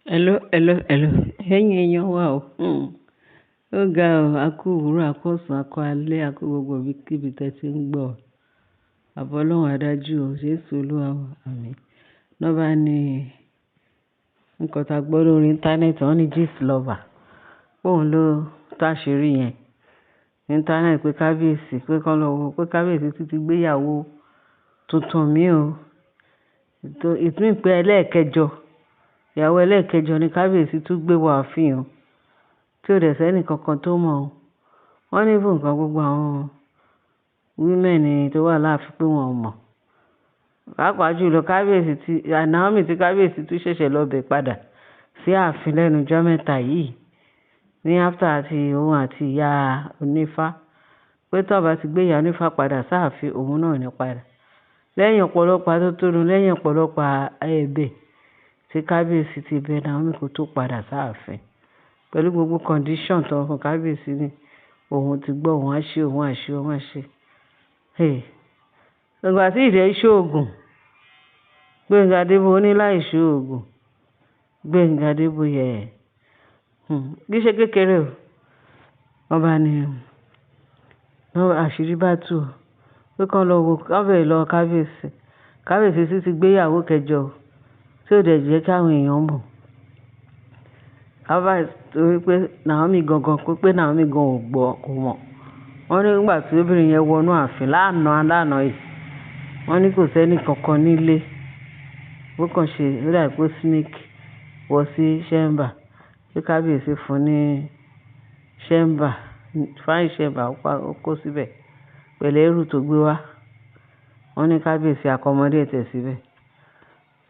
Hello, hello, hello. Ẹ̀yin èèyàn wa o. Ó ga o, a kú òwúrọ̀, a kú ọ̀sán, a kú alẹ́, a kú gbogbo ibikíbi tẹ́ ti ń gbọ́. Àbọ̀ Ọlọ́run adájú o, Jésù Olúwa wa, àmín. Lọ́ba ni nǹkan tá a gbọ́ lórí íńtánẹ́ẹ̀tì, wọ́n ní gist lover. Òun ló tó àṣírí yẹn. Íńtánẹ́ẹ̀tì pé kábíyèsí, pé kán lọ wo, pé kábíyèsí tún ti gbéyàwó tuntun mí o. Ìtúmí pé ẹlẹ́ẹ̀kẹjọ. Ìyàwó ẹlẹ́ẹ̀kẹjọ ni kábíyèsí tún gbé wọ ààfin o, tí ò dẹ̀ sẹ́ni kankan tó mọ̀ o. Wọ́n ní fún nǹkan gbogbo àwọn women tó wà láàfin pé wọn ò mọ̀. Pàápàá jùlọ kábíyèsí tí Naomi tí kábíyèsí tún ṣẹ̀ṣẹ̀ lọ bẹ̀ padà sí ààfin lẹ́nu ọjọ́ mẹ́ta yìí ní after àti òun àti ìyá onífá pé tó bá ti gbé ìyá onífá padà sáàfin òun náà ní padà. Lẹ́yìn ọ̀pọ̀lọpọ̀ atótónu, lẹ́yìn ọ̀pọ̀lọpọ̀ ẹ̀bẹ̀ tí kábíyèsí ti bẹ Naomi kó tó padà sáàfin pẹ̀lú gbogbo condition tó ń fún kábíyèsí ní òun ti gbọ́ òun á ṣe òun á ṣe òun á ṣe. Ìgbà tí ìdẹ́ ṣoògùn Gbénga Adébóyè ní láì ṣoògùn Gbénga Adébóyè kì í ṣe kékeré o. Wọ́n bá ní àṣírí bá tú o pé kán lọ wo kábẹ̀ lọ kábíyèsí. Kábíyèsí sì ti gbéyàwó kẹjọ o tí ò dẹ̀ jẹ́ káwọn èèyàn mọ̀. Kábà torí pé Naomi gangan pé Naomi gan ò gbọ́ kò mọ̀. Wọ́n ní nígbà tí obìnrin yẹn wọnú ààfin lánàá yìí, wọ́n ní kò sẹ́ni kankan nílé. Bó kàn ṣe ó dà pé sneak wọ sí chamber pé kábíyèsí fún ní chamber fine chamber ó kó síbẹ̀ pẹ̀lú ẹrù tó gbé wá. Wọ́n ní kábíyèsí akọmọdé tẹ̀ síbẹ̀.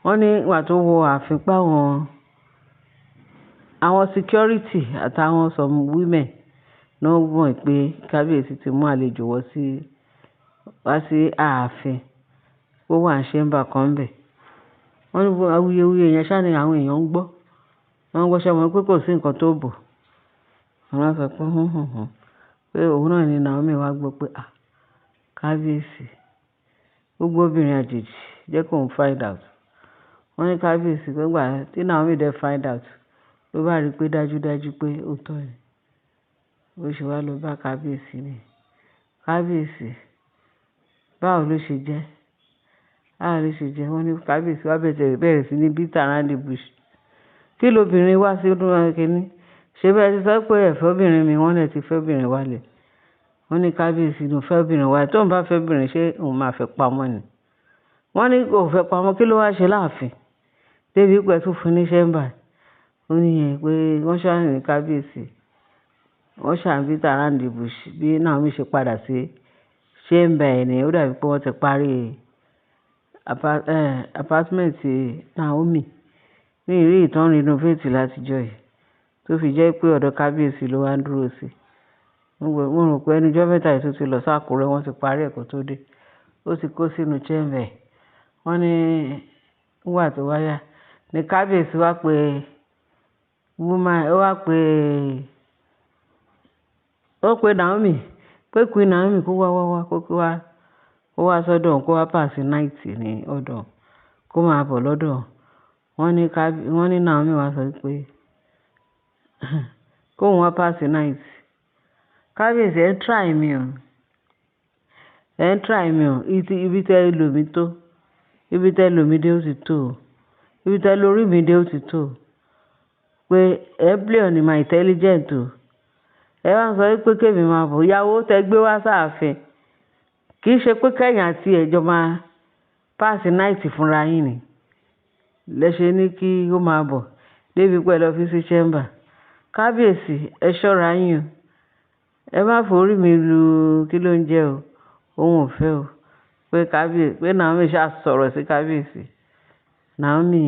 Wọ́n ní ìgbà tó wọ ààfin pé àwọn security àtàwọn some women náà mọ̀ pé kábíyèsí ti mú àlejò wá sí ààfin ó wà ní chamber kan bẹ̀. Wọ́n ní awuyewuye yẹn ṣáà ni àwọn èèyàn ń gbọ́. Wọ́n gbọ́ ṣẹ́ wọn pé kò sí nǹkan tó bò. Wọ́n sọ pé òun náà ni Naomi wá gbọ́ pé kábíyèsí gbogbo obìnrin àjèjì jẹ́ kó ń find out. Wọ́n ní kábíyèsí pé gbà tí Naomi dẹ̀ find out ló bá rí pé dájúdájú pé ó tọ́ ni. Ó ṣe wá lọ bá kábíyèsí ni. Kábíyèsí báwo ló ṣe jẹ́? Báwo ló ṣe jẹ́? Wọ́n ní kábíyèsí wá bẹ̀rẹ̀ sí ní beat around the bush. Kí lobìnrin wá sí ọdún kìíní? Ṣé bẹ́ẹ̀ ti sọ pé ẹ̀fẹ́ obìnrin mi wọ́n lè ti fẹ́ obìnrin wálẹ̀? Wọ́n ní kábíyèsí ló fẹ́ obìnrin wálẹ̀. Tóun bá fẹ́ obìnrin ṣé òun máa fẹ́ pamọ́ ni? Wọ́n ní kò fẹ́ pamọ́, kí ló wá ṣe láàfin? Débi pẹ̀ tún fún ní chamber. Ó ní yẹn pé wọ́n ṣàní ní kábíyèsí. Wọ́n ṣàn beat around the bush bí Naomi ṣe padà sí chamber ẹ̀ ni ó dàbí pé wọ́n ti parí apartment Naomi ní ìrí ìtàn renovate látijọ́ yìí tó fi jẹ́ pé ọ̀dọ̀ kábíyèsí ló wá ń dúró sí. Mo rò pé ẹnujọ́ mẹ́ta yìí tó ti lọ sákúrẹ́ wọ́n ti parí ẹ̀kọ́ tó dé. Ó ti kó sínú chamber. Wọ́n ní nígbà tó wáyà ní kábíyèsí wá pé ó pé Naomi pé Queen Naomi kó wá sọ́dọ̀ kó wá pass night ní ọ̀dọ̀ kó máa bọ̀ lọ́dọ̀. Wọ́n ní Naomi wá sọ pé kóun wá pass night. Kábíyèsí ẹ̀ ń try mi o. Ibi tẹ́ lò mí tó. Ibi tẹ́ lò mí dé ó ti tó o. Ibi tẹ́ lórí mi dé ó ti tó o. Pé ẹ play on my intelligent o. Ẹ wá sọ pé kébì máa bọ̀. Ìyàwó tẹ́ gbé wá sáàfin. Kì í ṣe pé kẹ́yìn àti ẹ̀jọ̀ máa pass night fúnra yín ni. Lẹ́ṣẹ̀ ní kí ó máa bọ̀ débi pẹ̀lú ọ́fíìsì chamber. Kábíyèsí ẹ ṣọ́ra yín o. Ẹ má forí mi lu kí ló ń jẹ́ o. Òun ò fẹ́ o. Pé Naomi ṣá sọ̀rọ̀ sí kábíyèsí. Naomi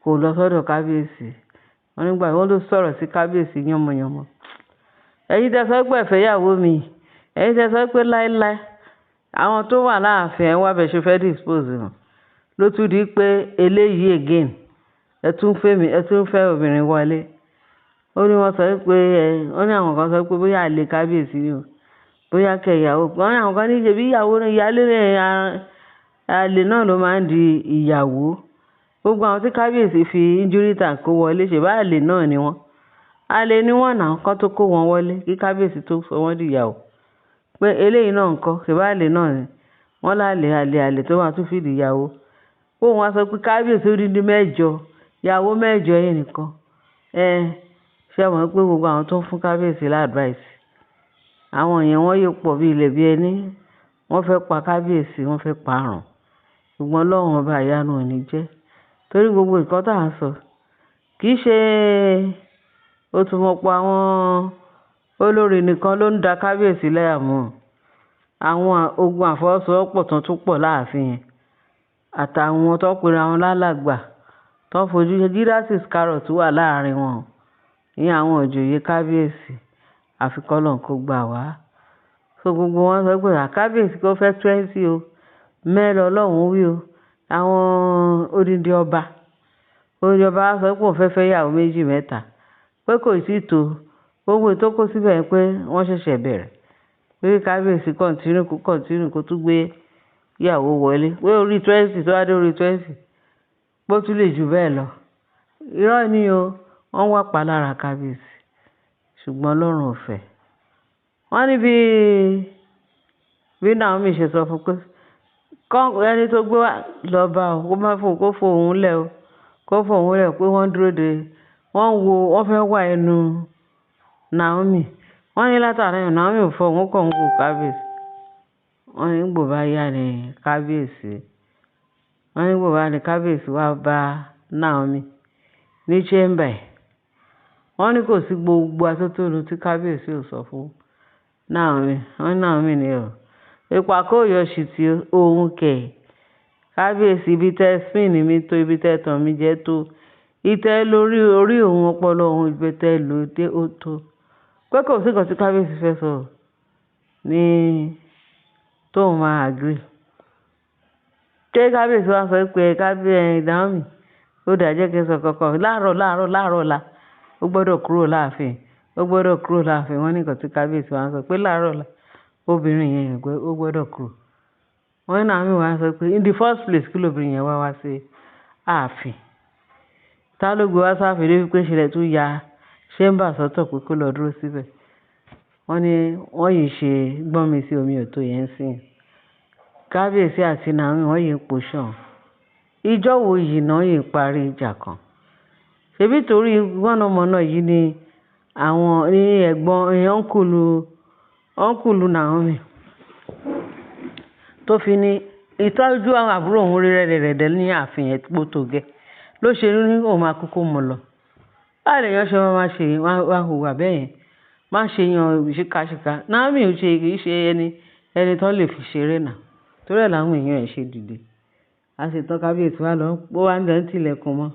kò lọ sọ́dọ̀ kábíyèsí. Wọ́n nígbà wọ́n ló sọ̀rọ̀ sí kábíyèsí yánmọ̀yánmọ̀. Ẹ̀yin tẹ́ sọ pé ẹ̀fẹ́ ìyàwó mi. Ẹ̀yin tẹ́ sọ pé láéláé àwọn tó wà láàfin ẹ̀ wá bẹ̀ ṣe fẹ́ dispose wọn. Ló tún di pé eléyìí again ẹ tún fẹ́ obìnrin wọlé. Ó ní wọ́n sọ pé wọ́n ní àwọn kan sọ pé bóyá àlè kábíyèsí ni o. Bóyá kẹ ìyàwó. Wọ́n ní àwọn kan ní ṣe bí ìyàwó ìyálé àlè náà ló máa ń di ìyàwó. Gbogbo àwọn tí kábíyèsí fi injury tag kó wọlé ṣèbá àlè náà ni wọ́n. Àlè ni wọ́n náà kán tó kó wọn wọlé kí kábíyèsí tó sọ wọ́n di ìyàwó. Pé eléyìí náà ńkọ́ ṣèbá àlè náà ni wọ́n àlè tó máa tún fi di ìyàwó. Ó wọn sọ pé kábíyèsí ó dídí mẹ́jọ ìyàwó mẹ́jọ yẹn nìkan. Ṣé mọ̀ pé gbogbo àwọn tó ń fún kábíyèsí láàdváìsì àwọn yẹn wọ́n yóò pọ̀ bí ilẹ̀ bí ẹni wọ́n fẹ́ pa kábíyèsí wọ́n fẹ́ parun. Ṣùgbọ́n Ọlọ́run ọba ìyanu ò ní jẹ́ torí gbogbo nǹkan tá à ń sọ kì í ṣe òtùmọ̀pọ̀ àwọn olórí nìkan ló ń da kábíyèsí láàmú. Àwọn ogun àfọwọ́sowọ́pọ̀ tán tún pọ̀ láàfin yẹn àtàwọn tó pera wọn lálàgbà tó fojú Judas Iscariot wà láàrin wọn ìyẹn àwọn òjòyè kábíyèsí àfi k'Ọlọ́run kó gbà wá. So gbogbo wọn sọ pé kábíyèsí kó fẹ́ 20 o mẹ́rin Ọlọ́run wí o. Àwọn odindi ọba á sọ pé òun fẹ́ fẹ́ ìyàwó méjì mẹ́ta pé kò sí tó gbogbo tó kó síbẹ̀ pé wọ́n ṣẹ̀ṣẹ̀ bẹ̀rẹ̀ pé kábíyèsí kọ̀ntínú kó tún gbé ìyàwó wọlé pé orí 20 tó wá dé orí 20 bó tún lè jù bẹ́ẹ̀ lọ. Irọ́ ni o wọ́n wá pa lára kábíyèsí ṣùgbọ́n Ọlọ́run ò fẹ́. Wọ́n ní bí Naomi ṣe sọ fún pé ẹni tó gbé wá lọ bá o kó má fò kó fò òun lẹ̀ o kó fò òun lẹ̀ pé wọ́n dúró de wọ́n fẹ́ wá ẹnu Naomi. Wọ́n ní látàrí Naomi ò fọ òun kàn ń wò kábíyèsí. Wọ́n ní gbò bá yá ni kábíyèsí wá bá Naomi ní chamber. Wọ́n ní kò sí gbogbo atótónu tí kábíyèsí ò sọ fún Naomi. Wọ́n ní Naomi ni o ìpàkọ́ òyọ̀ṣì tí òun kẹ̀ kábíyèsí ibi tẹ́ spin mi tó ibi tẹ́ tàn mí jẹ́ tó ìtẹ́ lórí orí òun ọpọlọ òun ibi tẹ́ lò dé ó tó pé kò sí nǹkan tí kábíyèsí fẹ́ sọ ní tóun máa agree. Ṣé kábíyèsí wá sọ pé kábíyèsí Naomi ó dàjẹ́ kí n sọ kankan láàárọ̀ la ó gbọ́dọ̀ kúrò láàfin wọ́n ní nǹkan tí kábíyèsí wá sọ pé láàárọ̀ la obìnrin yẹn ó gbọ́dọ̀ kúrò. Wọ́n ní Naomi wá sọ pé in the first place kí lóbìnrin yẹn wá sí ààfin ta ló gbé wá sáàfin débi pé ṣẹlẹ̀ tún ya ṣẹ́mbà sọ́tọ̀ pé kó lọ dúró síbẹ̀. Wọ́n ní wọ́n yìí ṣe gbọ́n mi sí omi òtó yẹn sí kábíyèsí àti Naomi wọ́n yìí ń poṣàn ìjọ wo yìí náà yìí parí ìjà kan ṣebí torí gbọ́nàmọ́ná yìí ni àwọn ní ẹ̀gbọ́n ọ́nkùlù Naomi tó fi ní ìtọ́jú àwọn àbúrò òun rí rẹ̀dẹ̀rẹ̀dẹ̀ ní ààfin ẹ̀ pò tó gẹ́ ló ṣe ní òun máa kúkú mọ̀ lọ. Báyìí lèèyàn ṣe máa ṣe wá hùwà bẹ́ẹ̀ yẹn má ṣe yan ṣíkàṣíkà. Naomi ò ṣe kì í ṣe ẹni tán lè fi ṣeré náà torí ẹ̀ làwọn èèyàn ẹ̀ ṣe dìde. A sì tán kábíyèsí wá lọ ó wá ń dẹ̀ ń tilẹ̀kùn mọ́.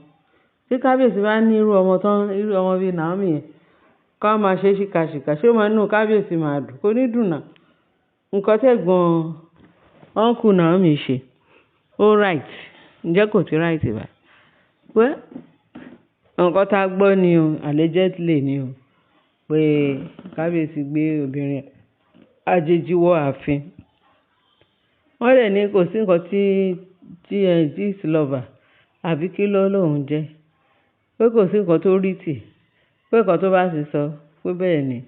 Tí kábíyèsí bá ní irú ọmọ bíi Naomi yẹn ká máa ṣe ṣíkàṣíkà ṣé ó máa nínú kábíyèsí máa dùn kò ní dùn náà. Nǹkan tẹ̀gbọ́n uncle Naomi ṣe ó right ǹjẹ́ kò ti right báyìí pé nǹkan tá a gbọ́ ni o allegedly ni o pé kábíyèsí gbé obìnrin àjèjì wọ ààfin. Wọ́n lè ní kò sí nǹkan tí Gistlover àbí kí lóun jẹ́ pé kò sí nǹkan tó rí tì pé nǹkan tó bá sì sọ pé bẹ́ẹ̀ ni.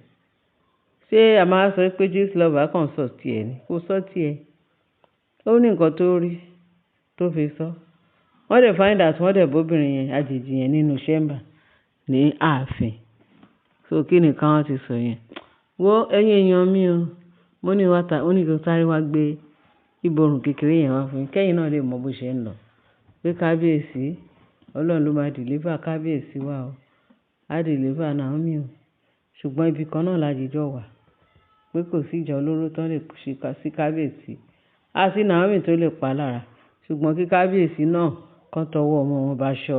Ṣé a máa sọ pé Gistlover kàn sọ tiẹ̀ ni kò sọ tiẹ̀ ó ní nǹkan tó rí tó fi sọ. Wọ́n dẹ̀ find out wọ́n dẹ̀ bóbìnrin yẹn àjèjì yẹn nínú ṣẹ́mbà ní ààfin. So kí nìkan wọ́n ti sọ yẹn wo ẹ̀yin èèyàn mi o mo ní kí n sáré wá gbé ìborùn kékeré yẹn wá fún yín kẹ́yìn náà lè mọ bó ṣe ń lọ pé kábíyèsí Ọlọ́run ló máa deliver kábíyèsí wa o á deliver Naomi o ṣùgbọ́n ibi kan náà lájijọ́ wà pé kò sí ìjà olóró tán lè ṣe sí kábíyèsí àti Naomi tó lè pa lára ṣùgbọ́n kí kábíyèsí náà kán tọwọ́ ọmọ wọn bá ṣọ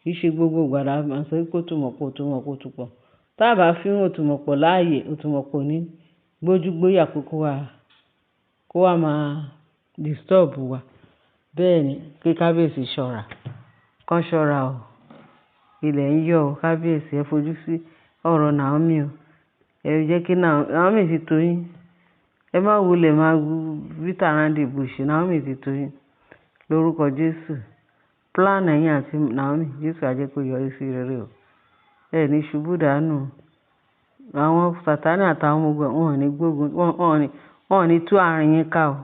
kì í ṣe gbogbo ìgbàlá máa sọ pé kó túmọ̀ tá a bá fi òtùmọ̀pọ̀ láàyè òtùmọ̀pọ̀ ní gbójúgbóyà kó wá máa disturb wa bẹ́ẹ̀ ni kí kábíyèsí kán ṣọ́ra o ilẹ̀ ń yọ̀ o kábíyèsí ẹ fojú sí ọ̀rọ̀ Naomi o ẹ jẹ́ kí Naomi ti tó yín ẹ má wulẹ̀ máa beat around the bush Naomi ti tó yín. lórúkọ Jésù. Plan ẹ̀yin àti Naomi, Jésù á jẹ́ kó yọrí sí rere o. Ẹ ní ṣubú dànù. Àwọn Sátánì àtàwọn ọmọ ogun wọn ò ní gbógun, wọn ò ní tú àárín yín ká o.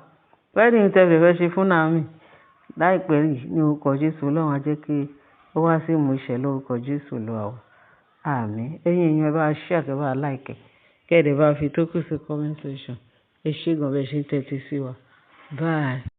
Wedding tẹ́ fẹ́ ṣe fún Naomi láìpẹ́ yìí ní orúkọ Jésù. Ọlọ́run á jẹ́ kí ó wá sí ìmúṣẹ lórúkọ Jésù Olúwa wa. Àmín. Ẹ̀yin èèyàn ẹ bá share, kẹ́ bá like, kẹ́ dẹ̀ bá fi tó kù sí comment section. Ẹ ṣé gan bẹ́ẹ̀ ṣe ń tẹ́tí sí wa. Bye.